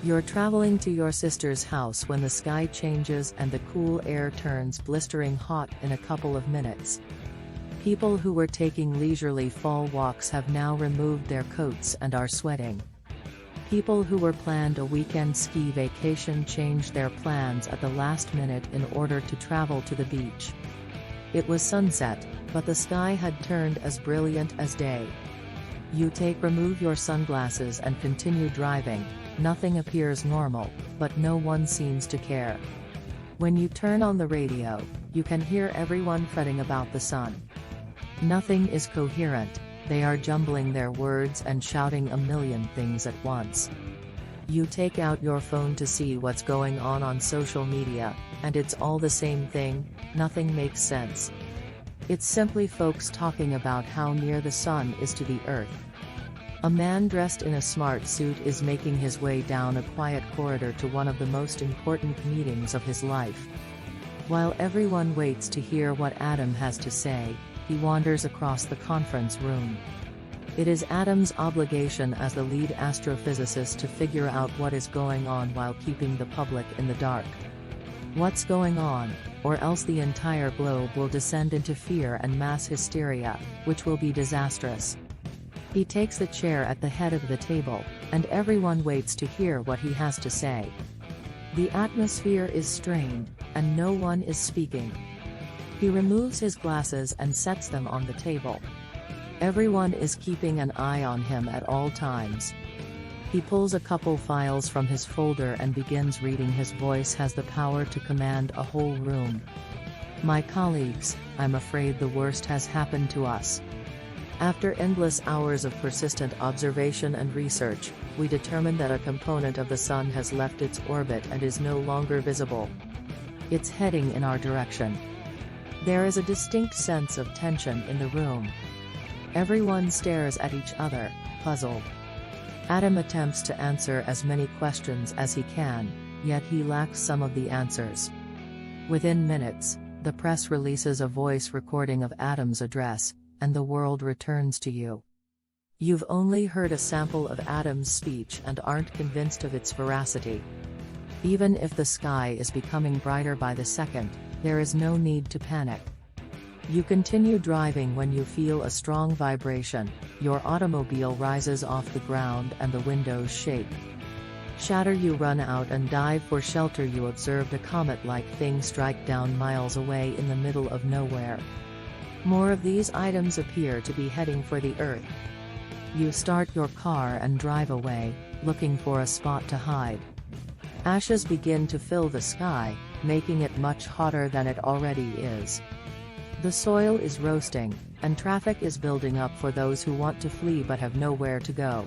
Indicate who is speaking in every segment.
Speaker 1: You're traveling to your sister's house when the sky changes and the cool air turns blistering hot in a couple of minutes. People who were taking leisurely fall walks have now removed their coats and are sweating. People who were planned a weekend ski vacation changed their plans at the last minute in order to travel to the beach. It was sunset, but the sky had turned as brilliant as day. You remove your sunglasses and continue driving. Nothing appears normal, but no one seems to care. When you turn on the radio, you can hear everyone fretting about the sun. Nothing is coherent, they are jumbling their words and shouting a million things at once. You take out your phone to see what's going on social media, and it's all the same thing, nothing makes sense. It's simply folks talking about how near the sun is to the earth. A man dressed in a smart suit is making his way down a quiet corridor to one of the most important meetings of his life. While everyone waits to hear what Adam has to say, he wanders across the conference room. It is Adam's obligation as the lead astrophysicist to figure out what is going on while keeping the public in the dark. What's going on, or else the entire globe will descend into fear and mass hysteria, which will be disastrous. He takes the chair at the head of the table, and everyone waits to hear what he has to say. The atmosphere is strained, and no one is speaking. He removes his glasses and sets them on the table. Everyone is keeping an eye on him at all times. He pulls a couple files from his folder and begins reading. His voice has the power to command a whole room. My colleagues, I'm afraid the worst has happened to us. After endless hours of persistent observation and research, we determined that a component of the Sun has left its orbit and is no longer visible. It's heading in our direction. There is a distinct sense of tension in the room. Everyone stares at each other, puzzled. Adam attempts to answer as many questions as he can, yet he lacks some of the answers. Within minutes, the press releases a voice recording of Adam's address, and the world returns to you. You've only heard a sample of Adam's speech and aren't convinced of its veracity. Even if the sky is becoming brighter by the second, there is no need to panic. You continue driving when you feel a strong vibration, your automobile rises off the ground and the windows shake. Shatter, you run out and dive for shelter. You observed a comet-like thing strike down miles away in the middle of nowhere. More of these items appear to be heading for the Earth. You start your car and drive away, looking for a spot to hide. Ashes begin to fill the sky, making it much hotter than it already is. The soil is roasting, and traffic is building up for those who want to flee but have nowhere to go.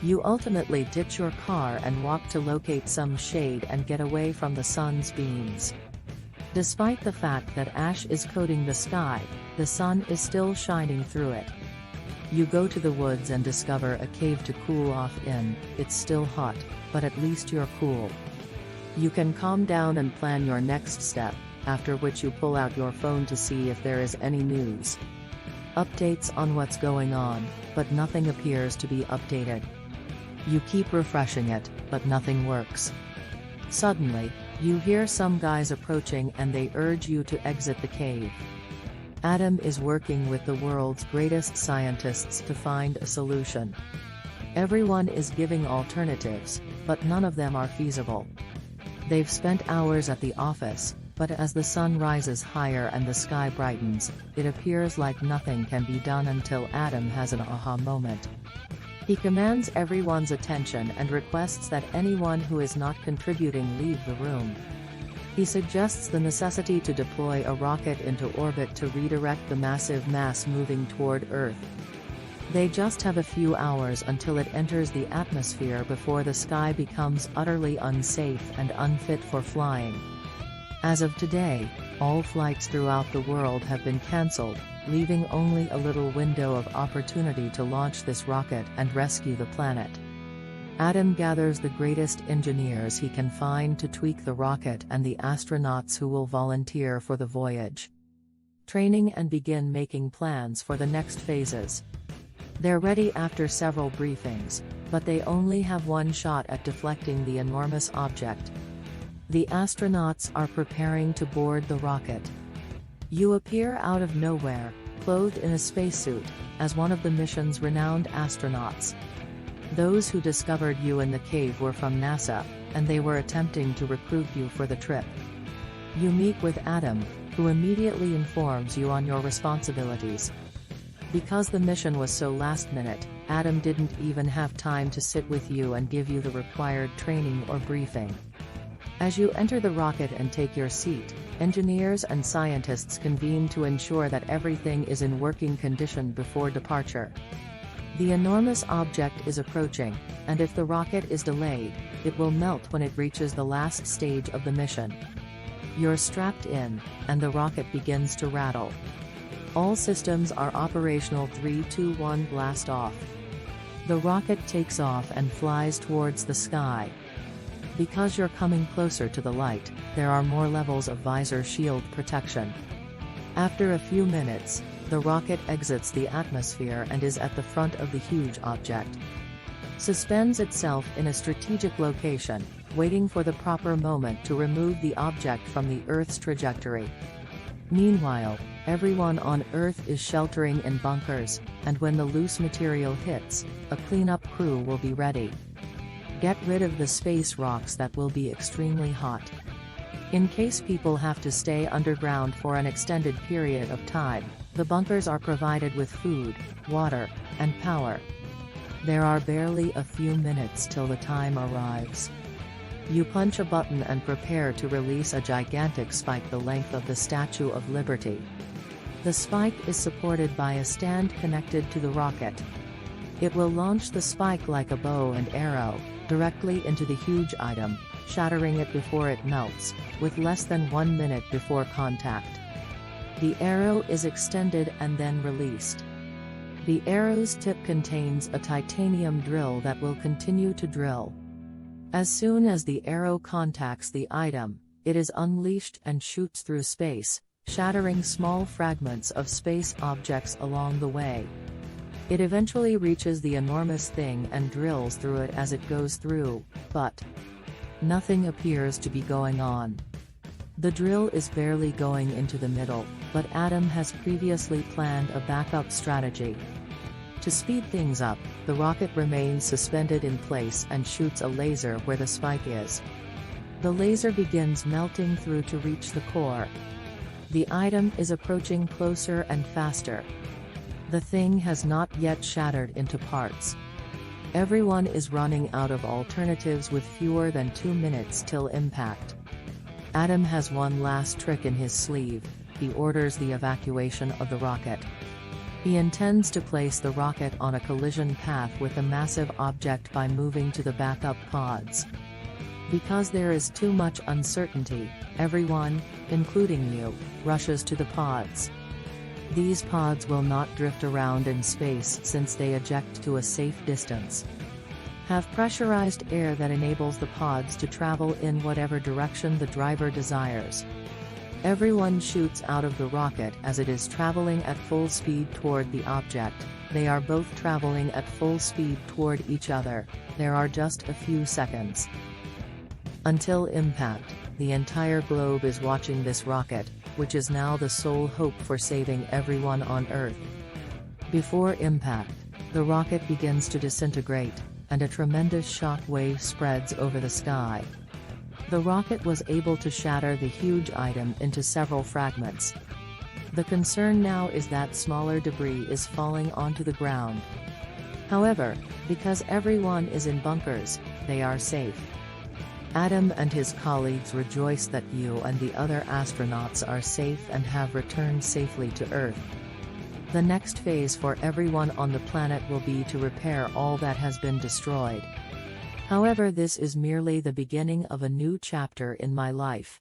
Speaker 1: You ultimately ditch your car and walk to locate some shade and get away from the sun's beams. Despite the fact that ash is coating the sky, the sun is still shining through it. You go to the woods and discover a cave to cool off in. It's still hot, but at least you're cool. You can calm down and plan your next step, after which you pull out your phone to see if there is any news. Updates on what's going on, but nothing appears to be updated. You keep refreshing it, but nothing works. Suddenly, you hear some guys approaching and they urge you to exit the cave. Adam is working with the world's greatest scientists to find a solution. Everyone is giving alternatives, but none of them are feasible. They've spent hours at the office, but as the sun rises higher and the sky brightens, it appears like nothing can be done until Adam has an aha moment. He commands everyone's attention and requests that anyone who is not contributing leave the room. He suggests the necessity to deploy a rocket into orbit to redirect the massive mass moving toward Earth. They just have a few hours until it enters the atmosphere before the sky becomes utterly unsafe and unfit for flying. As of today, all flights throughout the world have been cancelled, leaving only a little window of opportunity to launch this rocket and rescue the planet. Adam gathers the greatest engineers he can find to tweak the rocket and the astronauts who will volunteer for the voyage. Training and begin making plans for the next phases. They're ready after several briefings, but they only have one shot at deflecting the enormous object. The astronauts are preparing to board the rocket. You appear out of nowhere, clothed in a spacesuit, as one of the mission's renowned astronauts. Those who discovered you in the cave were from NASA, and they were attempting to recruit you for the trip. You meet with Adam, who immediately informs you on your responsibilities. Because the mission was so last minute, Adam didn't even have time to sit with you and give you the required training or briefing. As you enter the rocket and take your seat, engineers and scientists convene to ensure that everything is in working condition before departure. The enormous object is approaching, and if the rocket is delayed, it will melt when it reaches the last stage of the mission. You're strapped in, and the rocket begins to rattle. All systems are operational. 3, 2, 1, blast off. The rocket takes off and flies towards the sky. Because you're coming closer to the light, there are more levels of visor shield protection. After a few minutes, the rocket exits the atmosphere and is at the front of the huge object. Suspends itself in a strategic location, waiting for the proper moment to remove the object from the Earth's trajectory. Meanwhile, everyone on Earth is sheltering in bunkers, and when the loose material hits, a cleanup crew will be ready. Get rid of the space rocks that will be extremely hot. In case people have to stay underground for an extended period of time, the bunkers are provided with food, water, and power. There are barely a few minutes till the time arrives. You punch a button and prepare to release a gigantic spike the length of the Statue of Liberty. The spike is supported by a stand connected to the rocket. It will launch the spike like a bow and arrow, directly into the huge item, shattering it before it melts, with less than 1 minute before contact. The arrow is extended and then released. The arrow's tip contains a titanium drill that will continue to drill. As soon as the arrow contacts the item, it is unleashed and shoots through space, shattering small fragments of space objects along the way. It eventually reaches the enormous thing and drills through it as it goes through, but nothing appears to be going on. The drill is barely going into the middle, but Adam has previously planned a backup strategy. To speed things up, the rocket remains suspended in place and shoots a laser where the spike is. The laser begins melting through to reach the core. The item is approaching closer and faster. The thing has not yet shattered into parts. Everyone is running out of alternatives with fewer than 2 minutes till impact. Adam has one last trick in his sleeve. He orders the evacuation of the rocket. He intends to place the rocket on a collision path with the massive object by moving to the backup pods. Because there is too much uncertainty, everyone, including you, rushes to the pods. These pods will not drift around in space since they eject to a safe distance. Have pressurized air that enables the pods to travel in whatever direction the driver desires. Everyone shoots out of the rocket as it is traveling at full speed toward the object. They are both traveling at full speed toward each other. There are just a few seconds until impact. The entire globe is watching this rocket, which is now the sole hope for saving everyone on Earth. Before impact, the rocket begins to disintegrate, and a tremendous shock wave spreads over the sky. The rocket was able to shatter the huge item into several fragments. The concern now is that smaller debris is falling onto the ground. However, because everyone is in bunkers, they are safe. Adam and his colleagues rejoice that you and the other astronauts are safe and have returned safely to Earth. The next phase for everyone on the planet will be to repair all that has been destroyed. However, this is merely the beginning of a new chapter in my life.